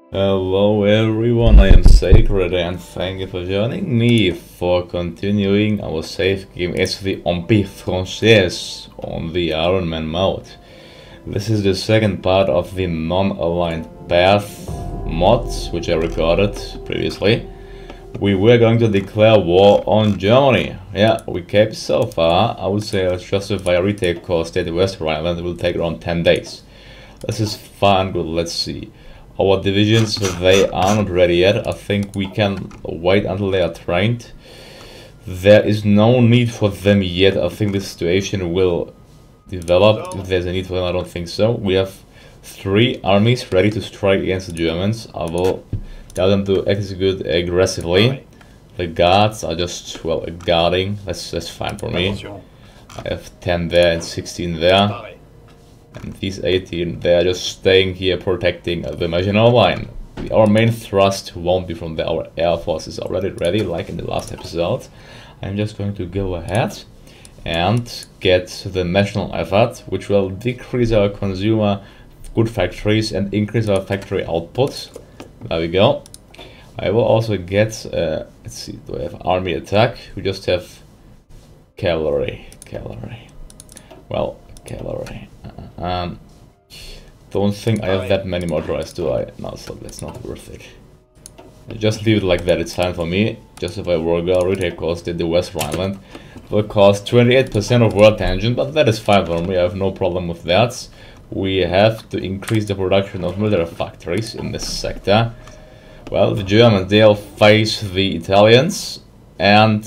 Hello everyone, I am Sacred and thank you for joining me for continuing our save game as the Empire Française on the Iron Man mode. This is the second part of the non-aligned path mods which I recorded previously. We were going to declare war on Germany. Yeah, we kept so far. I would say let's justify a retake cost at the West Rhineland. It will take around 10 days. This is fun, good, let's see. Our divisions, they are not ready yet. I think we can wait until they are trained. There is no need for them yet. I think the situation will develop. If there's a need for them, I don't think so. We have 3 armies ready to strike against the Germans. I will tell them to execute aggressively. The guards are just, well, guarding. That's fine for me. I have 10 there and 16 there. And these 18, they are just staying here protecting the Maginot Line. Our main thrust won't be from there. Our air force is already ready, like in the last episode. I'm just going to go ahead and get the national effort, which will decrease our consumer good factories and increase our factory output. There we go. I will also get, let's see, do I have army attack? We just have cavalry. Well, cavalry. Don't think I have that many motorized, do I? No, so that's not worth it. Just leave it like that, it's fine for me. Justify war girl, retake cost in the West Rhineland. Will cost 28% of world tangent, but that is fine for me, I have no problem with that. We have to increase the production of military factories in this sector. Well, the Germans, they'll face the Italians and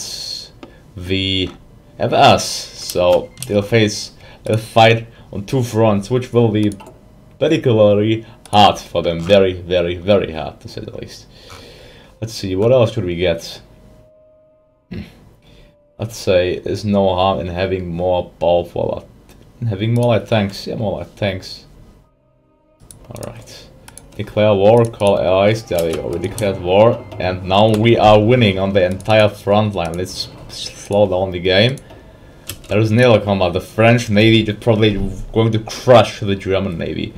us. So they'll fight on 2 fronts, which will be particularly hard for them. Very, very, very hard, to say the least. Let's see, what else should we get? Let's say there's no harm in having more powerful, having more light tanks. Yeah, more light tanks. Alright. Declare war, call allies. There we go, we declared war. And now we are winning on the entire front line. Let's slow down the game. There is naval combat. The French Navy is probably going to crush the German Navy.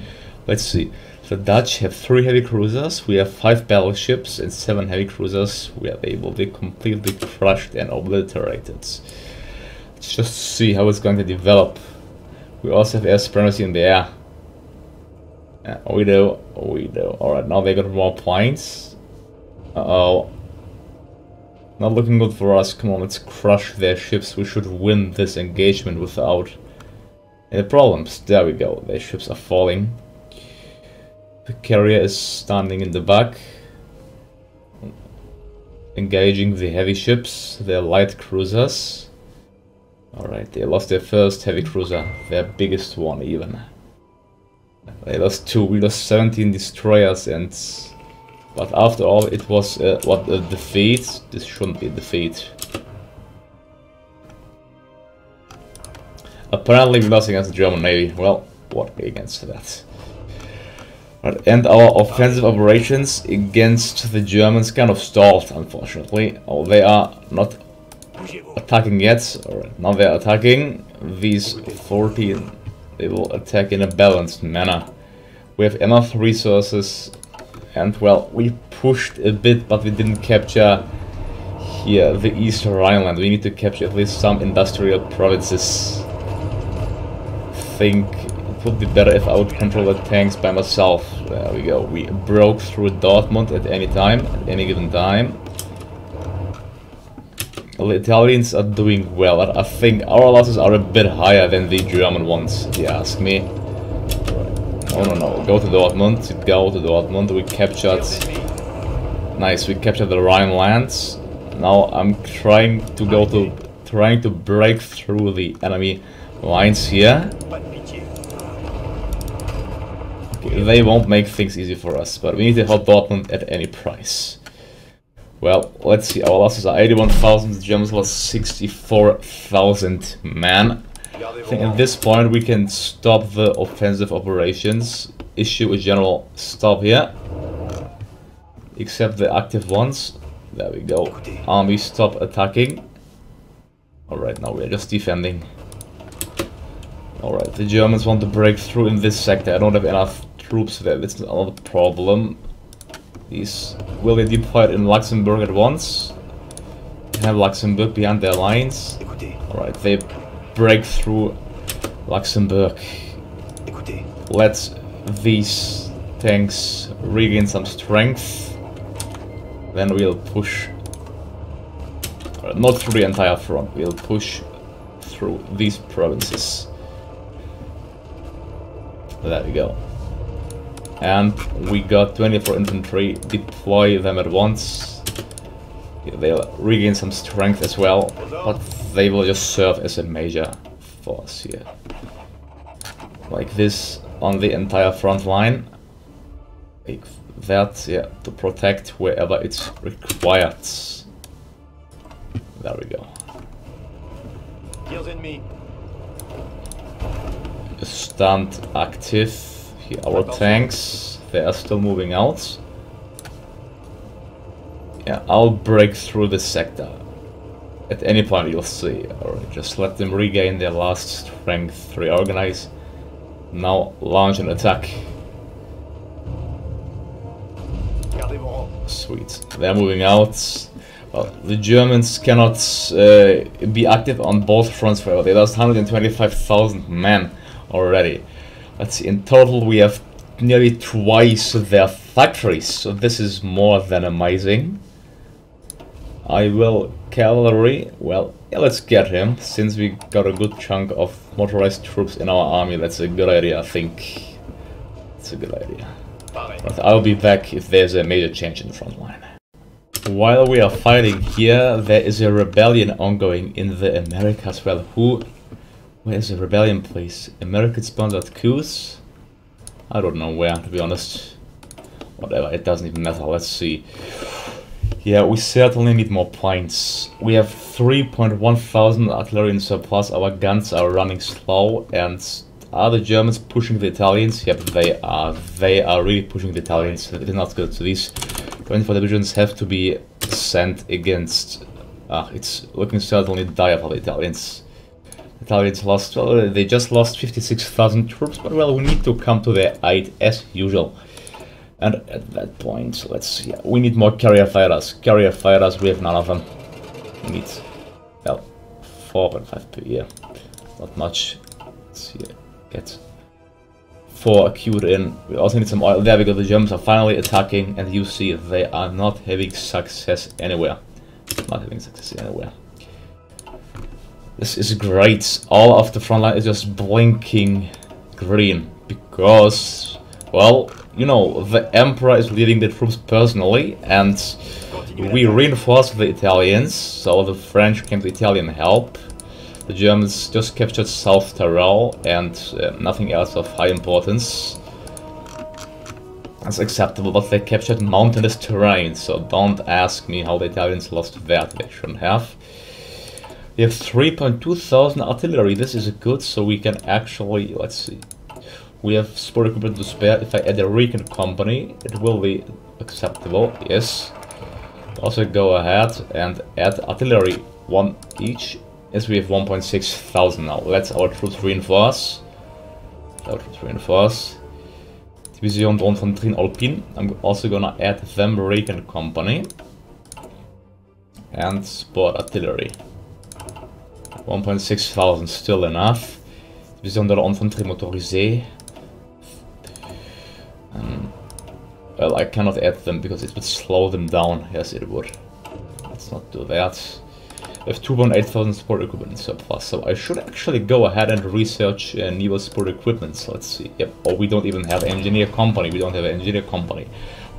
Let's see. The Dutch have 3 heavy cruisers. We have 5 battleships and 7 heavy cruisers. They will be completely crushed and obliterated. Let's just see how it's going to develop. We also have air supremacy in the air. Yeah, we do. Alright, now they got more points. Uh-oh. Not looking good for us. Come on, let's crush their ships. We should win this engagement without any problems. There we go. Their ships are falling. The carrier is standing in the back, engaging the heavy ships, their light cruisers. Alright, they lost their first heavy cruiser, their biggest one even. They lost 2, we lost 17 destroyers, and but after all, it was a defeat. This shouldn't be a defeat. Apparently we lost against the German Navy. Well, what against that? Right, and our offensive operations against the Germans kind of stalled, unfortunately. Oh, they are not attacking yet. Alright, now they are attacking. These 14, they will attack in a balanced manner. We have enough resources. And well, we pushed a bit, but we didn't capture here the East Rhineland. We need to capture at least some industrial provinces. I think it would be better if I would control the tanks by myself. There we go. We broke through Dortmund at any time, at any given time. The Italians are doing well. I think our losses are a bit higher than the German ones, if you ask me. Oh no, go to Dortmund, we captured... Nice, we captured the Rhinelands. Now I'm trying to break through the enemy lines here. Okay, they won't make things easy for us, but we need to hold Dortmund at any price. Well, let's see, our losses are 81,000, the Germans lost 64,000 men. I think at this point we can stop the offensive operations, issue a general stop here, except the active ones. There we go. Army stop attacking. Alright, now we are just defending. Alright, the Germans want to break through in this sector. I don't have enough troops there, that's another problem. These will be deployed in Luxembourg at once. Have Luxembourg behind their lines. Alright, they break through Luxembourg. Let these tanks regain some strength. Then we'll push. Not through the entire front, we'll push through these provinces. There we go. And we got 24 infantry, deploy them at once. They'll regain some strength as well, but they will just serve as a major force here. Like this on the entire front line. Like that, yeah, to protect wherever it's required. There we go. Stand active. Here our tanks, they are still moving out. Yeah, I'll break through this sector. At any point you'll see. Alright, just let them regain their last strength, reorganize. Now launch an attack. Sweet. They're moving out. Well, the Germans cannot be active on both fronts forever. They lost 125,000 men already. Let's see, in total we have nearly twice their factories, so this is more than amazing. I will cavalry, well, yeah, let's get him, since we got a good chunk of motorized troops in our army. That's a good idea, I think. It's a good idea. But I'll be back if there's a major change in the front line. While we are fighting here, there is a rebellion ongoing in the Americas. Well, where is the rebellion, please? American-sponsored coups? I don't know where, to be honest. Whatever, it doesn't even matter. Let's see. Yeah, we certainly need more points. We have 3.1 thousand artillery in surplus. Our guns are running slow. And are the Germans pushing the Italians? Yep, they are. They are really pushing the Italians. It is not good. So these 24 divisions have to be sent against... it's looking certainly dire for the Italians. Italians lost, well, they just lost 56,000 troops, but well, we need to come to their aid as usual. And at that point, let's see, we need more carrier fighters. Carrier fighters, we have none of them. We need, well, 4.5 per year. Not much. Let's see, get 4 acute in. We also need some oil. There we go, the Germans are finally attacking, and you see they are not having success anywhere. Not having success anywhere. This is great. All of the front line is just blinking green because, well, you know, the Emperor is leading the troops personally, and we reinforced the Italians, so the French came to Italian help. The Germans just captured South Tyrol and nothing else of high importance. That's acceptable, but they captured mountainous terrain, so don't ask me how the Italians lost that. They shouldn't have. We have 3.2 thousand artillery. This is good, so we can actually, let's see. We have sport equipment to spare. If I add a recon company, it will be acceptable, yes. Also go ahead and add artillery, 1 each. Yes, we have 1.6 thousand now. Let's our troops reinforce. Division d'Infanterie in Alpine. I'm also gonna add them recon company. And sport artillery. 1.6 thousand, still enough. Division de l'Infanterie motorisée. Well, I cannot add them because it would slow them down. Yes, it would. Let's not do that. We have 2.8 thousand sport equipment in surplus, so I should actually go ahead and research naval sport equipment. So let's see. Yep. Oh, we don't even have engineer company. We don't have an engineer company.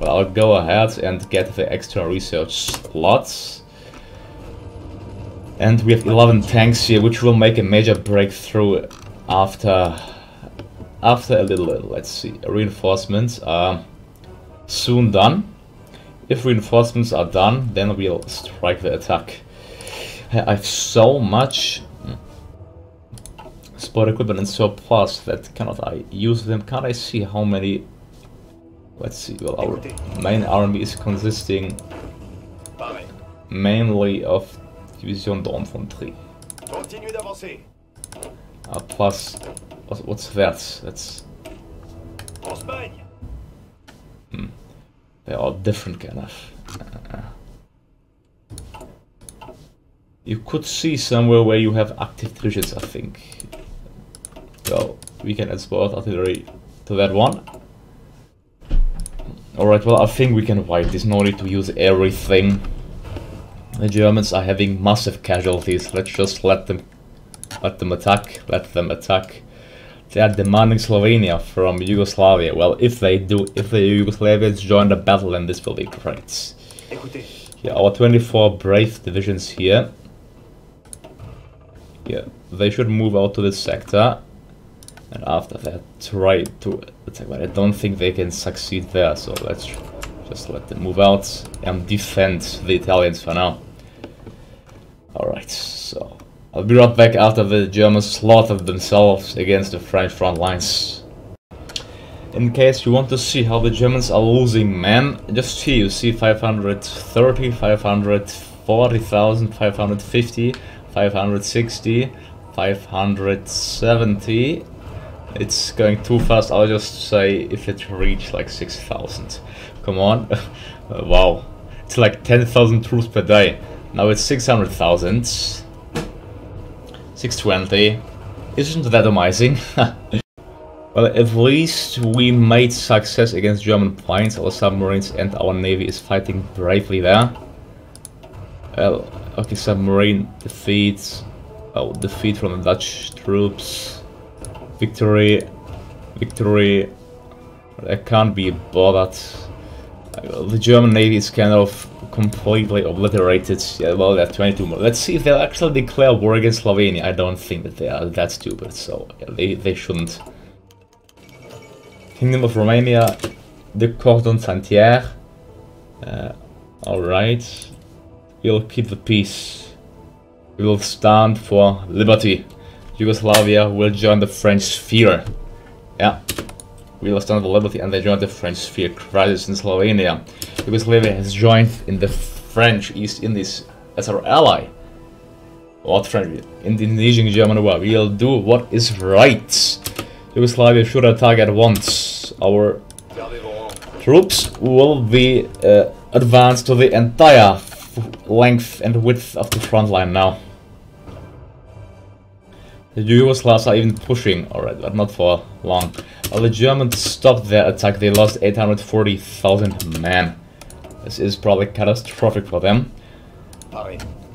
Well, I'll go ahead and get the extra research slots. And we have 11 tanks here, which will make a major breakthrough after a little. Let's see. Reinforcements are soon done. If reinforcements are done, then we'll strike the attack. I have so much sport equipment in surplus that cannot I use them? Can't I see how many? Let's see. Well, our main army is consisting mainly of Division d'Infanterie. Plus, what's that? That's They are different kind of. You could see somewhere where you have active divisions, I think. So we can export artillery to that one. Alright, well I think we can wipe this, no need to use everything. The Germans are having massive casualties, let's just let them attack. They are demanding Slovenia from Yugoslavia. Well, if they do, if the Yugoslavians join the battle, then this will be great. Yeah, our 24 brave divisions here. Yeah, they should move out to this sector. And after that, try to attack, but I don't think they can succeed there, so let's just let them move out and defend the Italians for now. Alright, so I'll be right back after the Germans slaughtered themselves against the French front lines. In case you want to see how the Germans are losing men, just here you see 530, 540,000, 550, 560, 570. It's going too fast, I'll just say if it reached like 6,000. Come on. Wow. It's like 10,000 troops per day. Now it's 600,000. 620. Isn't that amazing? Well, at least we made success against German planes. Our submarines and our navy is fighting bravely there. Well, okay, submarine defeat. Oh, defeat from the Dutch troops. Victory. I can't be bothered. The German navy is kind of completely obliterated. Yeah, well, they're 22 more. Let's see if they'll actually declare war against Slovenia. I don't think that they are that stupid, so yeah, they shouldn't. Kingdom of Romania, the Cordon Santerre. Alright. We'll keep the peace. We will stand for liberty. Yugoslavia will join the French sphere. Yeah, we will stand for liberty and they join the French sphere. Crisis in Slovenia. Yugoslavia has joined in the French East Indies as our ally. What French? Indonesian German war. We'll do what is right. Yugoslavia should attack at once. Our troops will be advanced to the entire length and width of the front line now. The Yugoslavs are even pushing, alright, but not for long. While the Germans stopped their attack, they lost 840,000 men. This is probably catastrophic for them.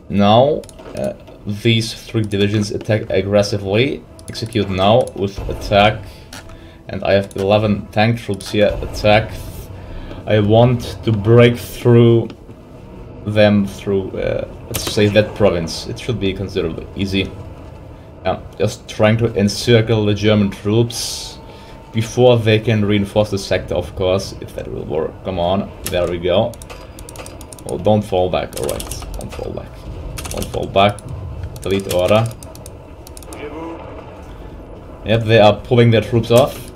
Now, these three divisions attack aggressively. Execute now with attack. And I have 11 tank troops here. Attack. I want to break through them through, let's say, that province. It should be considerably easy. Just trying to encircle the German troops before they can reinforce the sector, of course, if that will work. Come on, there we go. Well, don't fall back, alright. Don't fall back. Don't fall back. Delete order. Yep, they are pulling their troops off.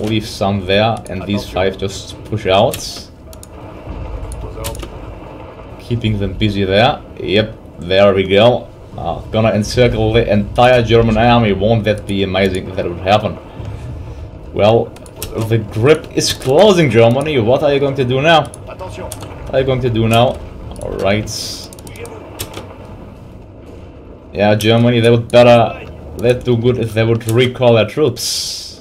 Leave some there, and these 5 just push out. Keeping them busy there. Yep, there we go. Gonna encircle the entire German army. Won't that be amazing if that would happen? Well, the grip is closing, Germany. What are you going to do now? What are you going to do now? Alright. Yeah, Germany, they would better... They'd do good if they would recall their troops.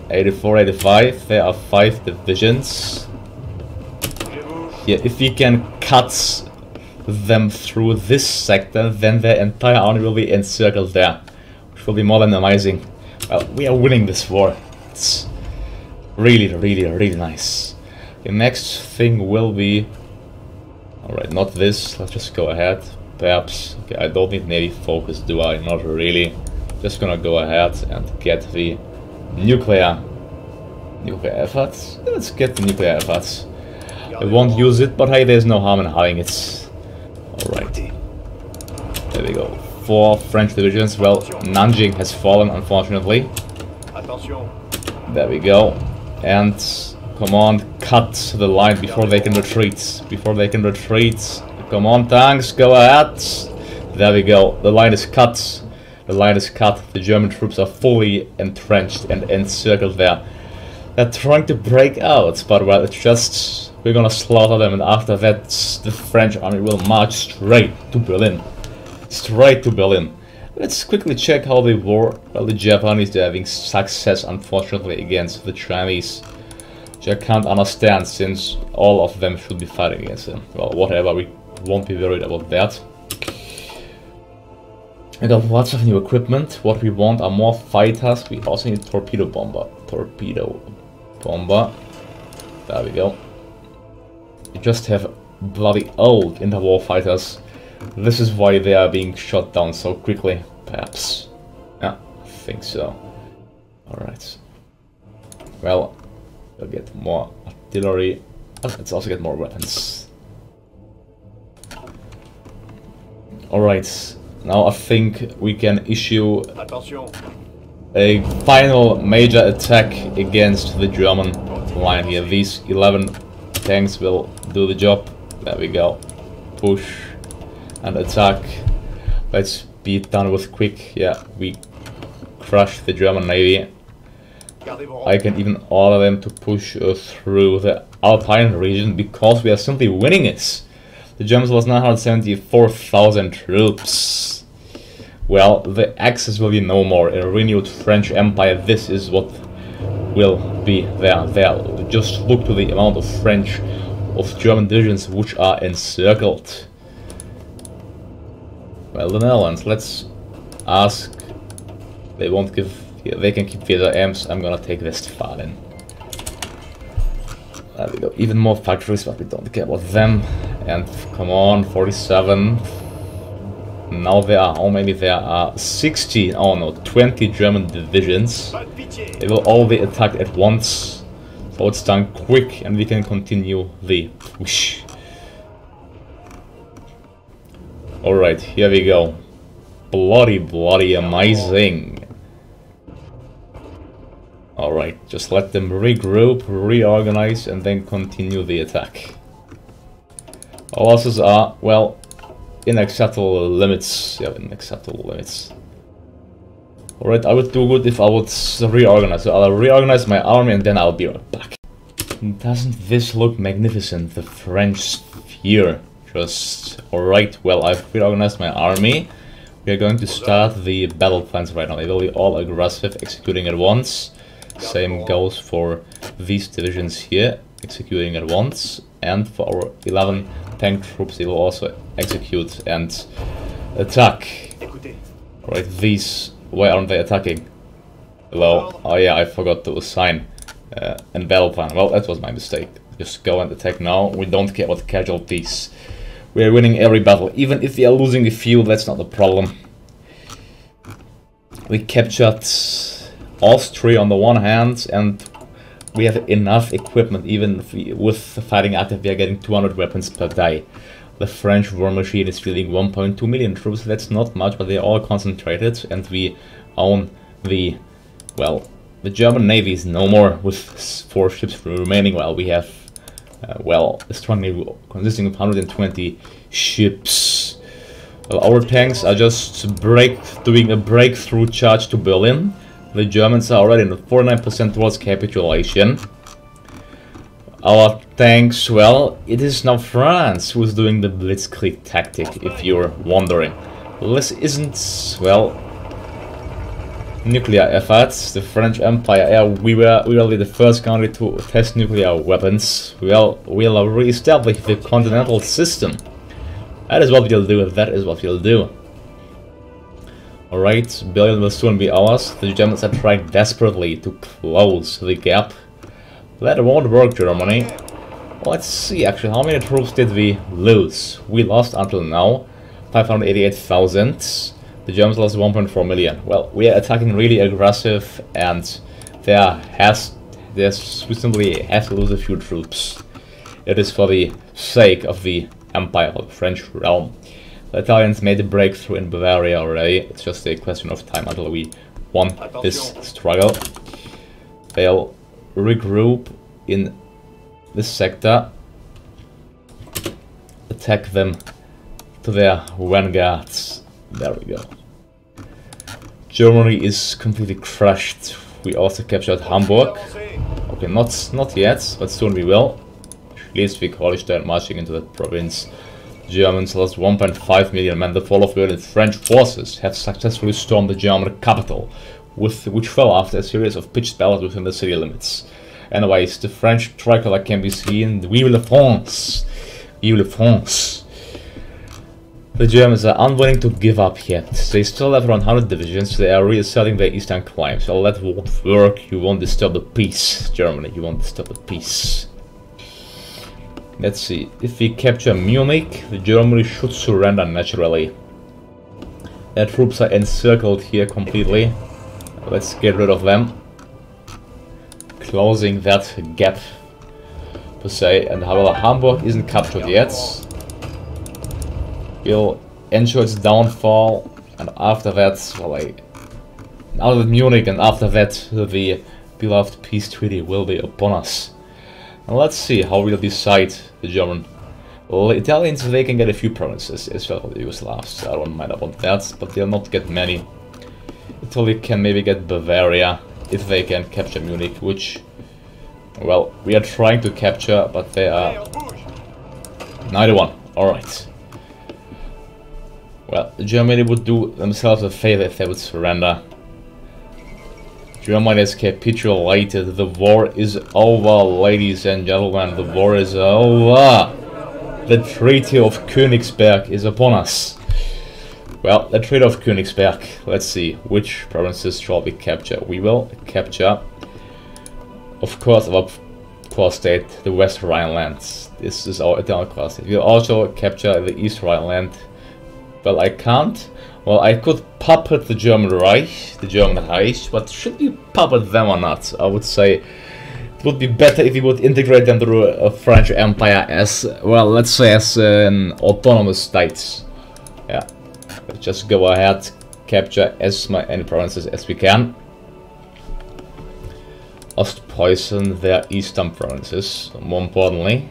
84, 85. There are 5 divisions. Yeah, if we can cut them through this sector, then their entire army will be encircled there, which will be more than amazing. Well, we are winning this war. It's really, really, really nice. The next thing will be... Alright, not this. Let's just go ahead. Perhaps... Okay, I don't need navy focus, do I? Not really. Just gonna go ahead and get the nuclear efforts. Let's get the nuclear efforts. I won't use it, but hey, there's no harm in having it. Alright. There we go. 4 French divisions. Well, Nanjing has fallen, unfortunately. There we go. And come on, cut the line before they can retreat. Before they can retreat. Come on, tanks, go ahead. There we go. The line is cut. The line is cut. The German troops are fully entrenched and encircled there. They're trying to break out, but well, it's just... We're gonna slaughter them, and after that, the French army will march straight to Berlin. Straight to Berlin. Let's quickly check how they war. Well, the Japanese, they're having success, unfortunately, against the Chinese. Which I can't understand, since all of them should be fighting against them. Well, whatever, we won't be worried about that. We got lots of new equipment. What we want are more fighters. We also need torpedo bomber. Torpedo bomber. There we go. We just have bloody old interwar fighters. This is why they are being shot down so quickly. Perhaps. Yeah, I think so. Alright. Well, we'll get more artillery. Let's also get more weapons. Alright. Now I think we can issue a final major attack against the German line here. These 11 tanks will do the job. There we go. Push and attack. Let's be done with quick. Yeah, we crush the German navy. I can even order them to push through the Alpine region because we are simply winning it. The Germans lost 974,000 troops. Well, the Axis will be no more. A renewed French Empire, this is what will be there. Just look to the amount of German divisions which are encircled. Well, the Netherlands, let's ask. They won't give. They can keep their Ems. I'm gonna take Westfalen. There we go. Even more factories, but we don't care about them. And come on, 47. Now there are, how many? There are 60, oh no, 20 German divisions. They will all be attacked at once. So it's done quick and we can continue the push. Alright, here we go. Bloody amazing. Alright, just let them regroup, reorganize, and then continue the attack. Our losses are, well, in acceptable limits. Yeah, in acceptable limits. Alright, I would do good if I would reorganize. So I'll reorganize my army and then I'll be right back. Doesn't this look magnificent? The French sphere. Just... Alright, well, I've reorganized my army. We are going to start the battle plans right now. They will be all aggressive, executing at once. Same goes for these divisions here, executing at once. And for our 11 tank troops, they will also execute and attack. Alright, these... Why aren't they attacking? Hello? Oh yeah, I forgot to assign and battle plan. Well, that was my mistake. Just go and attack now. We don't care about casualties. We are winning every battle. Even if we are losing a few, that's not a problem. We captured Austria on the one hand, and we have enough equipment. Even if with fighting active, we are getting 200 weapons per day. The French war machine is fielding 1.2 million troops. That's not much, but they are all concentrated, and we own the... Well, the German navy is no more with 4 ships remaining, while we have, well, a strong navy consisting of 120 ships. Well, our tanks are just doing a breakthrough charge to Berlin. The Germans are already in 49% towards capitulation. Our tanks, well, it is now France who is doing the blitzkrieg tactic, if you're wondering. This isn't, well, nuclear efforts. The French Empire, yeah, we will be the first country to test nuclear weapons. Well, we'll re-establish the continental system. That is what we'll do, that is what we'll do. Alright, Berlin will soon be ours. The Germans are trying desperately to close the gap. That won't work, Germany. Let's see, actually, how many troops did we lose? We lost until now 588,000. The Germans lost 1.4 million. Well, we are attacking really aggressive, and we simply have to lose a few troops. It is for the sake of the Empire, of the French realm. The Italians made a breakthrough in Bavaria already. It's just a question of time until we won this struggle. They'll regroup in this sector, attack them to their vanguards. There we go. Germany is completely crushed. We also captured Hamburg. Okay, not yet, but soon we will. Schleswig-Holstein marching into that province. Germans lost 1.5 million men. The fall of Berlin. French forces have successfully stormed the German capital, which fell after a series of pitched battles within the city limits. Anyways, the French tricolor can be seen. Vive la France! Vive la France! The Germans are unwilling to give up yet. They still have around 100 divisions. They are reasserting their eastern claims. So that won't work. You won't disturb the peace, Germany. You won't disturb the peace. Let's see. If we capture Munich, Germany should surrender naturally. Their troops are encircled here completely. Let's get rid of them. Closing that gap, per se. And however, Hamburg isn't captured yet. We'll ensure its downfall, and after that, well, out of Munich, and after that, the beloved peace treaty will be upon us. And let's see how we'll decide the German. Well, the Italians, they can get a few provinces, as well as the Yugoslavs. I don't mind about that, but they'll not get many. Italy can maybe get Bavaria, if they can capture Munich, which, well, we are trying to capture, but they are neither one. Alright. Well, Germany would do themselves a favor if they would surrender. Germany has capitulated. The war is over, ladies and gentlemen. The war is over. The Treaty of Königsberg is upon us. Well, the Treaty of Königsberg. Let's see, which provinces shall we capture? We will capture, of course, our core state, the West Rhineland. This is our eternal core state. We'll also capture the East Rhineland. Well, I can't. Well, I could puppet the German Reich, but should we puppet them or not? I would say it would be better if we would integrate them through a French Empire as, well, let's say as an autonomous state. Yeah, let's just go ahead, capture as many provinces as we can. Ostpreußen, their eastern provinces, more importantly.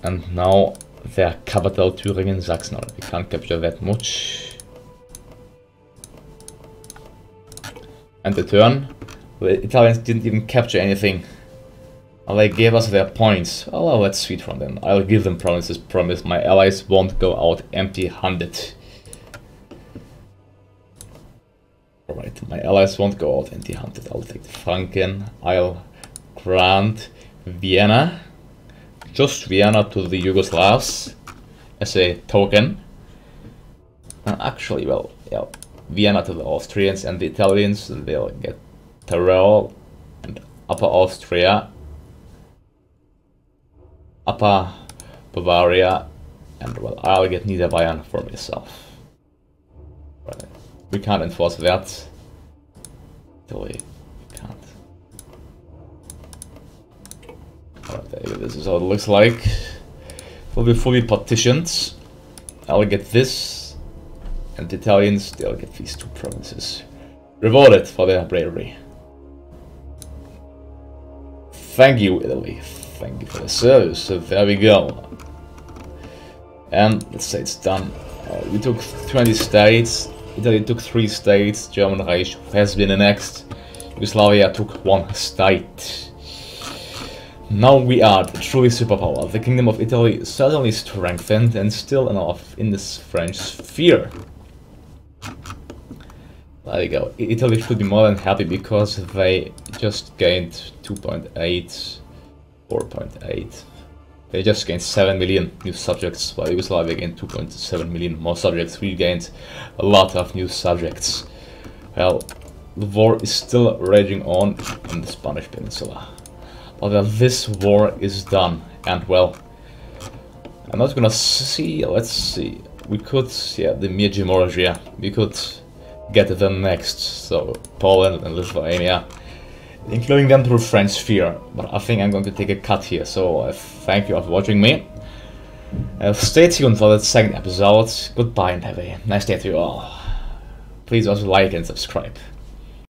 And now their capital, Thüringen, Sachsen. We can't capture that much. And the turn. The Italians didn't even capture anything. And they gave us their points. Oh, well, that's sweet from them. I'll give them promises. Promise my allies won't go out empty-handed. Alright, my allies won't go out empty-handed. I'll take the Franken. I'll grant Vienna. Just Vienna to the Yugoslavs as a token. And actually, well, yeah, Vienna to the Austrians and the Italians. They'll get Tyrol and Upper Austria, Upper Bavaria, and, well, I'll get Niederbayern for myself. Right. We can't enforce that. Italy, we can't. Alright, this is how it looks like. Will be fully partitioned. I'll get this, and the Italians, they'll get these two provinces. Rewarded for their bravery. Thank you, Italy. Thank you for the service. So there we go. And let's say it's done. We took 20 states. Italy took 3 states. German Reich has been annexed. Yugoslavia took 1 state. Now we are the truly superpower. The Kingdom of Italy is certainly strengthened and still enough in this French sphere. There you go. Italy should be more than happy because they just gained 2.8, 4.8. They just gained 7 million new subjects, while Yugoslavia gained 2.7 million more subjects. We gained a lot of new subjects. Well, the war is still raging on in the Spanish Peninsula. But this war is done, and well, I'm not gonna see, let's see, we could, yeah, the Međimurje, we could get them next, so Poland and Lithuania, including them through French sphere, but I think I'm going to take a cut here, so thank you for watching me. Stay tuned for the second episode. Goodbye and have a nice day to you all. Please also like and subscribe.